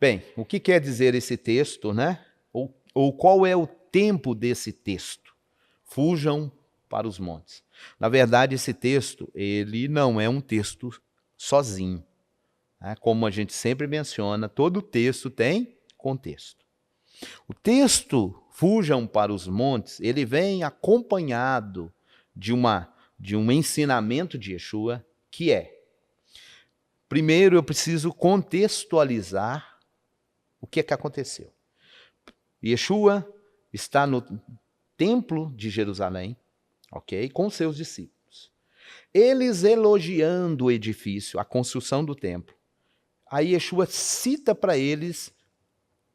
Bem, o que quer dizer esse texto, né? Ou qual é o tempo desse texto? Fujam para os montes. Na verdade, esse texto, ele não é um texto sozinho. Né? Como a gente sempre menciona, todo texto tem contexto. O texto, fujam para os montes, ele vem acompanhado de um ensinamento de Yeshua, que é, primeiro eu preciso contextualizar o que é que aconteceu. Yeshua está no templo de Jerusalém, ok? Com seus discípulos. Eles elogiando o edifício, a construção do templo. Aí Yeshua cita para eles,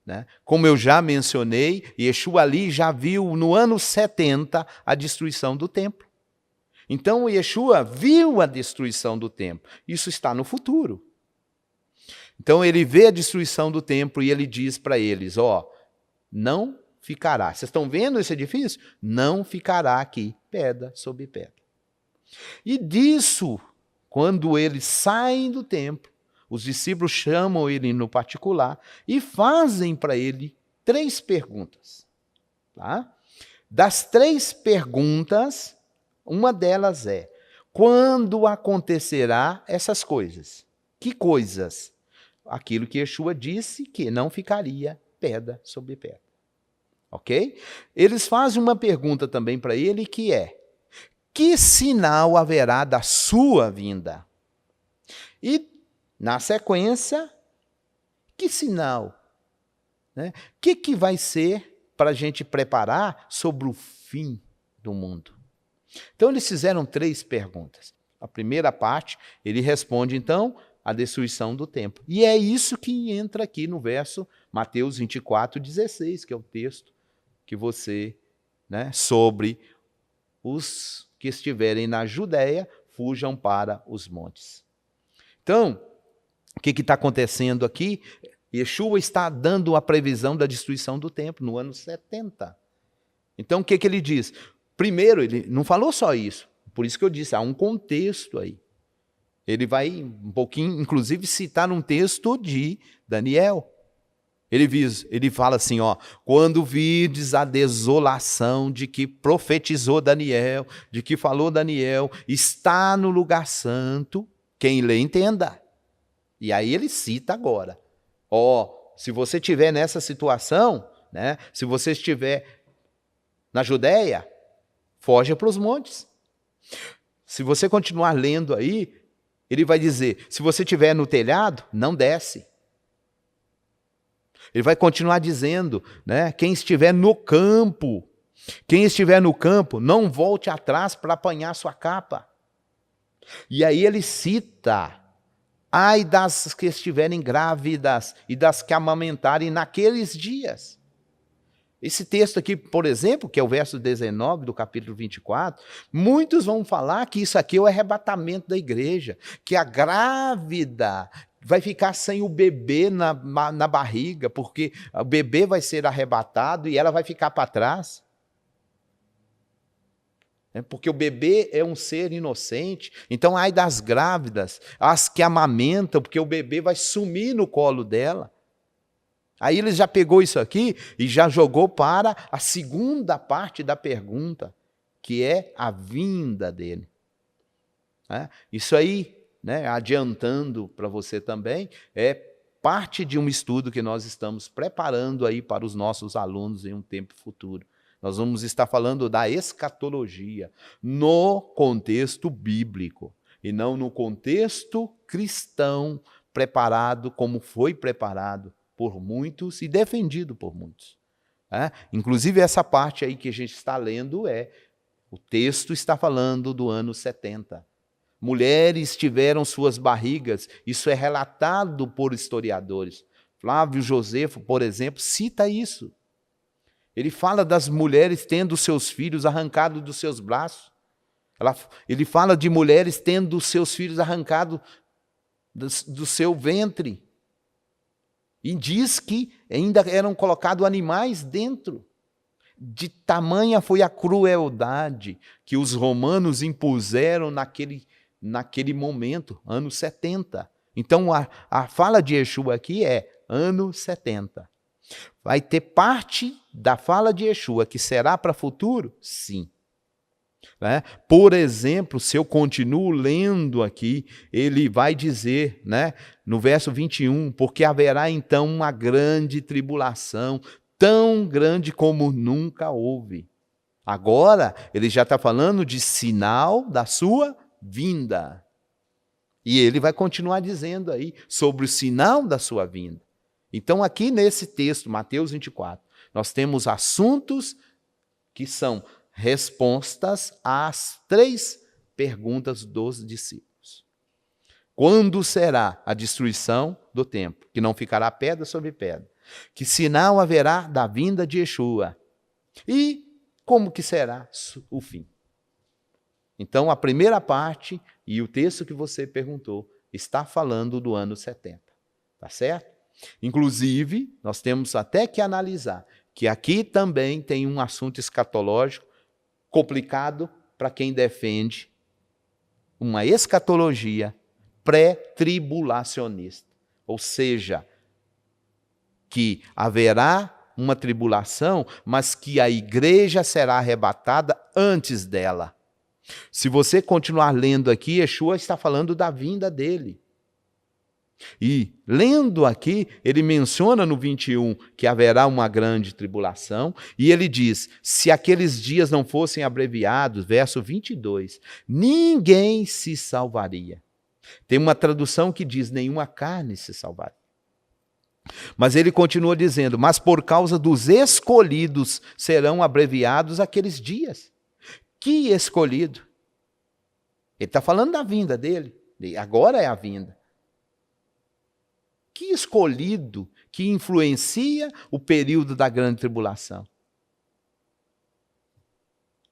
né? Como eu já mencionei, Yeshua ali já viu no ano 70 a destruição do templo. Então Yeshua viu a destruição do templo. Isso está no futuro. Então ele vê a destruição do templo e ele diz para eles, não ficará. Vocês estão vendo esse edifício? Não ficará aqui pedra sobre pedra. E disso, quando eles saem do templo, os discípulos chamam ele no particular e fazem para ele 3 perguntas. Tá? Das 3 perguntas, uma delas é, quando acontecerá essas coisas? Que coisas? Aquilo que Yeshua disse que não ficaria pedra sobre pedra. Ok? Eles fazem uma pergunta também para ele que é, que sinal haverá da sua vinda? E, na sequência, que sinal? Né? Que vai ser para a gente preparar sobre o fim do mundo? Então, eles fizeram 3 perguntas. A primeira parte, ele responde, então, a destruição do templo. E é isso que entra aqui no verso Mateus 24:16, que é o texto que você, né, sobre os que estiverem na Judéia, fujam para os montes. Então, o que está acontecendo aqui? Yeshua está dando a previsão da destruição do templo no ano 70. Então, o que ele diz? Primeiro, ele não falou só isso. Por isso que eu disse, há um contexto aí. Ele vai um pouquinho, inclusive, citar um texto de Daniel. Ele fala assim, quando vides a desolação de que profetizou Daniel, de que falou Daniel, está no lugar santo, quem lê entenda. E aí ele cita agora, se você estiver nessa situação, né, se você estiver na Judéia, foge para os montes. Se você continuar lendo aí, ele vai dizer, se você estiver no telhado, não desce. Ele vai continuar dizendo, né, quem estiver no campo, não volte atrás para apanhar sua capa. E aí ele cita, ai das que estiverem grávidas e das que amamentarem naqueles dias. Esse texto aqui, por exemplo, que é o verso 19 do capítulo 24, muitos vão falar que isso aqui é o arrebatamento da igreja, que a grávida vai ficar sem o bebê na barriga, porque o bebê vai ser arrebatado e ela vai ficar para trás. Porque o bebê é um ser inocente, então ai das grávidas, as que amamentam, porque o bebê vai sumir no colo dela. Aí ele já pegou isso aqui e já jogou para a segunda parte da pergunta, que é a vinda dele. Isso aí, né, adiantando para você também, é parte de um estudo que nós estamos preparando aí para os nossos alunos em um tempo futuro. Nós vamos estar falando da escatologia no contexto bíblico e não no contexto cristão preparado como foi preparado por muitos e defendido por muitos. Inclusive essa parte aí que a gente está lendo o texto está falando do ano 70. Mulheres tiveram suas barrigas, isso é relatado por historiadores. Flávio Josefo, por exemplo, cita isso. Ele fala das mulheres tendo seus filhos arrancados dos seus braços. Ele fala de mulheres tendo seus filhos arrancados do seu ventre. E diz que ainda eram colocados animais dentro. De tamanha foi a crueldade que os romanos impuseram naquele momento, anos 70. Então, a fala de Yeshua aqui é, ano 70. Vai ter parte da fala de Yeshua que será para futuro? Sim. Né? Por exemplo, se eu continuo lendo aqui, ele vai dizer, né, no verso 21, porque haverá então uma grande tribulação, tão grande como nunca houve. Agora, ele já está falando de sinal da sua vinda. E ele vai continuar dizendo aí sobre o sinal da sua vinda. Então, aqui nesse texto, Mateus 24, nós temos assuntos que são respostas às 3 perguntas dos discípulos. Quando será a destruição do templo? Que não ficará pedra sobre pedra. Que sinal haverá da vinda de Yeshua? E como que será o fim? Então, a primeira parte e o texto que você perguntou está falando do ano 70. Tá certo? Inclusive, nós temos até que analisar que aqui também tem um assunto escatológico complicado para quem defende uma escatologia pré-tribulacionista. Ou seja, que haverá uma tribulação, mas que a igreja será arrebatada antes dela. Se você continuar lendo aqui, Yeshua está falando da vinda dele. E, lendo aqui, ele menciona no 21 que haverá uma grande tribulação, e ele diz, se aqueles dias não fossem abreviados, verso 22, ninguém se salvaria. Tem uma tradução que diz, nenhuma carne se salvaria. Mas ele continua dizendo, mas por causa dos escolhidos serão abreviados aqueles dias. Que escolhido? Ele está falando da vinda dele, agora é a vinda. Que escolhido que influencia o período da grande tribulação?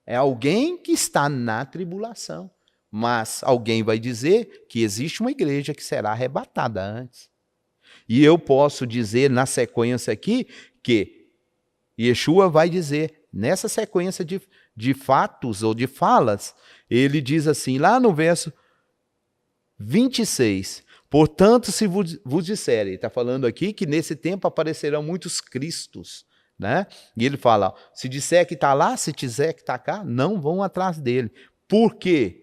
É alguém que está na tribulação. Mas alguém vai dizer que existe uma igreja que será arrebatada antes. E eu posso dizer na sequência aqui que Yeshua vai dizer, nessa sequência de fatos ou de falas, ele diz assim, lá no verso 26, portanto, se vos disserem, ele está falando aqui que nesse tempo aparecerão muitos cristos, né? E ele fala, se disser que está lá, se disser que está cá, não vão atrás dele. Por quê?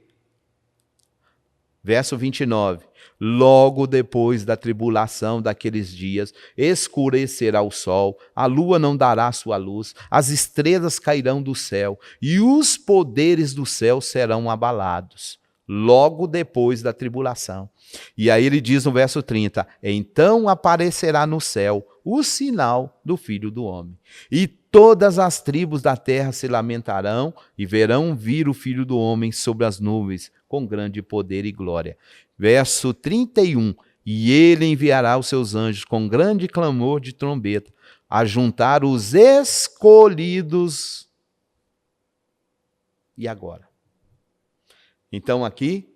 Verso 29, logo depois da tribulação daqueles dias, escurecerá o sol, a lua não dará sua luz, as estrelas cairão do céu, e os poderes do céu serão abalados. Logo depois da tribulação. E aí ele diz no verso 30, então aparecerá no céu o sinal do Filho do Homem. E todas as tribos da terra se lamentarão e verão vir o Filho do Homem sobre as nuvens, com grande poder e glória. Verso 31, e ele enviará os seus anjos com grande clamor de trombeta, a juntar os escolhidos. E agora? Então aqui,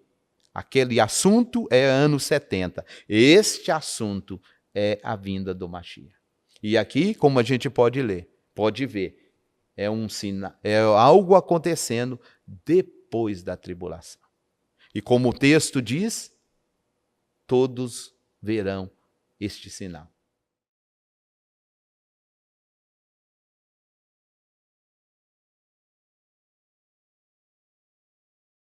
aquele assunto é ano 70. Este assunto é a vinda do Mashiach. E aqui, como a gente pode ler, pode ver, é algo acontecendo depois da tribulação. E como o texto diz, todos verão este sinal.